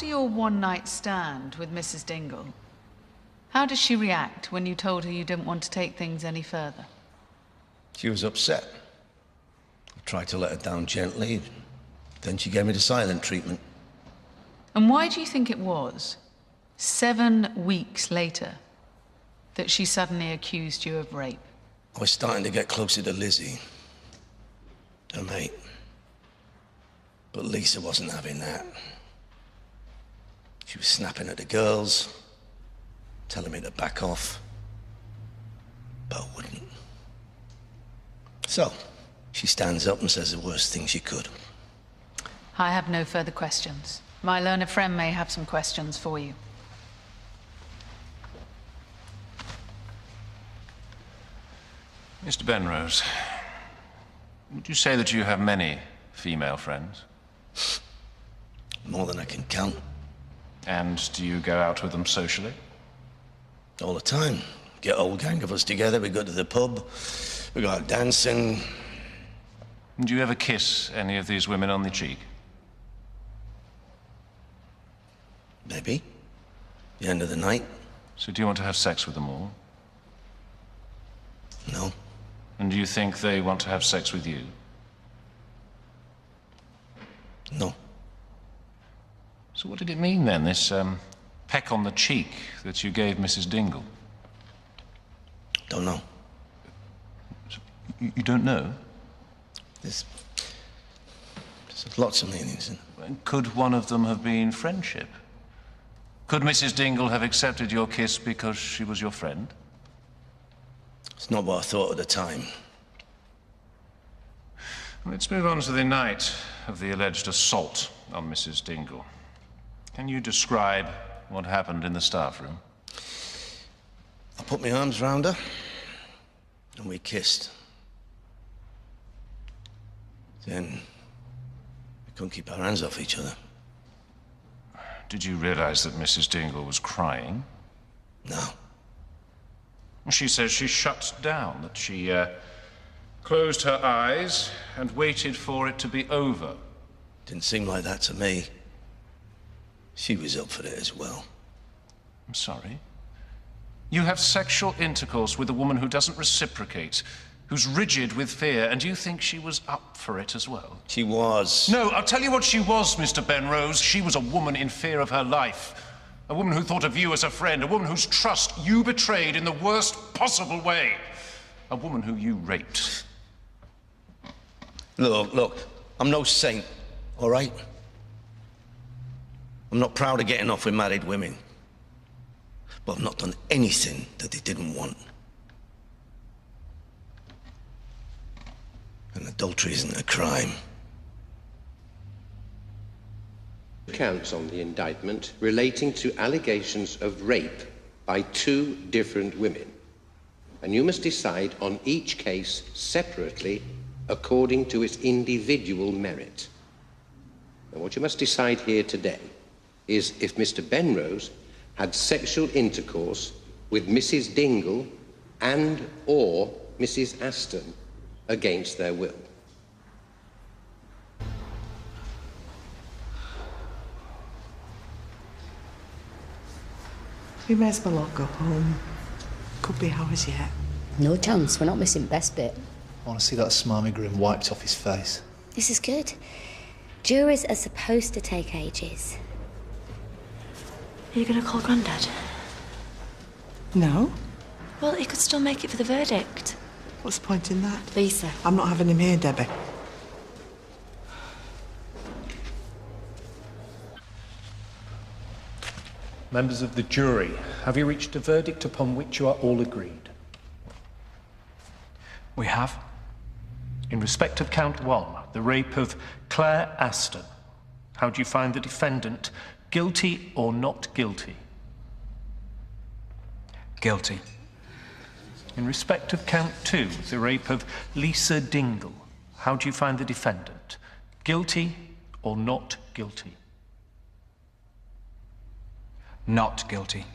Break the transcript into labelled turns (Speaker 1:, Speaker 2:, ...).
Speaker 1: After your one-night stand with Mrs. Dingle, how did she react when you told her you didn't want to take things any further?
Speaker 2: She was upset. I tried to let her down gently. Then she gave me the silent treatment.
Speaker 1: And why do you think it was, 7 weeks later, that she suddenly accused you of rape?
Speaker 2: I was starting to get closer to Lizzie, her mate. But Lisa wasn't having that. She was snapping at the girls, telling me to back off, but wouldn't. So, she stands up and says the worst thing she could.
Speaker 1: I have no further questions. My learned friend may have some questions for you.
Speaker 3: Mr. Benrose, would you say that you have many female friends?
Speaker 2: More than I can count.
Speaker 3: And do you go out with them socially?
Speaker 2: All the time. Get a whole gang of us together, we go to the pub, we go out dancing.
Speaker 3: Do you ever kiss any of these women on the cheek?
Speaker 2: Maybe. The end of the night.
Speaker 3: So do you want to have sex with them all?
Speaker 2: No.
Speaker 3: And do you think they want to have sex with you?
Speaker 2: No.
Speaker 3: So what did it mean then, this peck on the cheek that you gave Mrs. Dingle?
Speaker 2: Don't know.
Speaker 3: You don't know?
Speaker 2: There's lots of meanings.
Speaker 3: Could one of them have been friendship? Could Mrs. Dingle have accepted your kiss because she was your friend?
Speaker 2: It's not what I thought at the time.
Speaker 3: Let's move on to the night of the alleged assault on Mrs. Dingle. Can you describe what happened in the staff room?
Speaker 2: I put my arms round her, and we kissed. Then, we couldn't keep our hands off each other.
Speaker 3: Did you realize that Mrs. Dingle was crying?
Speaker 2: No.
Speaker 3: She says she shut down, that she closed her eyes and waited for it to be over.
Speaker 2: Didn't seem like that to me. She was up for it as well.
Speaker 3: I'm sorry. You have sexual intercourse with a woman who doesn't reciprocate, who's rigid with fear, and you think she was up for it as well?
Speaker 2: She was.
Speaker 3: No, I'll tell you what she was, Mr. Benrose. She was a woman in fear of her life. A woman who thought of you as a friend. A woman whose trust you betrayed in the worst possible way. A woman who you raped.
Speaker 2: Look, I'm no saint, all right? I'm not proud of getting off with married women. But I've not done anything that they didn't want. And adultery isn't a crime.
Speaker 4: Counts on the indictment relating to allegations of rape by 2 different women. And you must decide on each case separately according to its individual merit. And what you must decide here today is if Mr. Benrose had sexual intercourse with Mrs. Dingle and or Mrs. Aston against their will.
Speaker 5: We may as well all go home. Could be hours yet.
Speaker 6: No chance, we're not missing best bit.
Speaker 7: I want to see that smarmy grin wiped off his face.
Speaker 6: This is good. Juries are supposed to take ages.
Speaker 8: Are you going to call Grandad?
Speaker 5: No?
Speaker 8: Well, he could still make it for the verdict.
Speaker 5: What's the point in that?
Speaker 8: Lisa.
Speaker 5: I'm not having him here, Debbie.
Speaker 9: Members of the jury, have you reached a verdict upon which you are all agreed?
Speaker 10: We have.
Speaker 9: In respect of count 1, the rape of Claire Aston, how do you find the defendant guilty or not guilty?
Speaker 10: Guilty.
Speaker 9: In respect of count 2, the rape of Lisa Dingle, how do you find the defendant guilty or not guilty?
Speaker 10: Not guilty.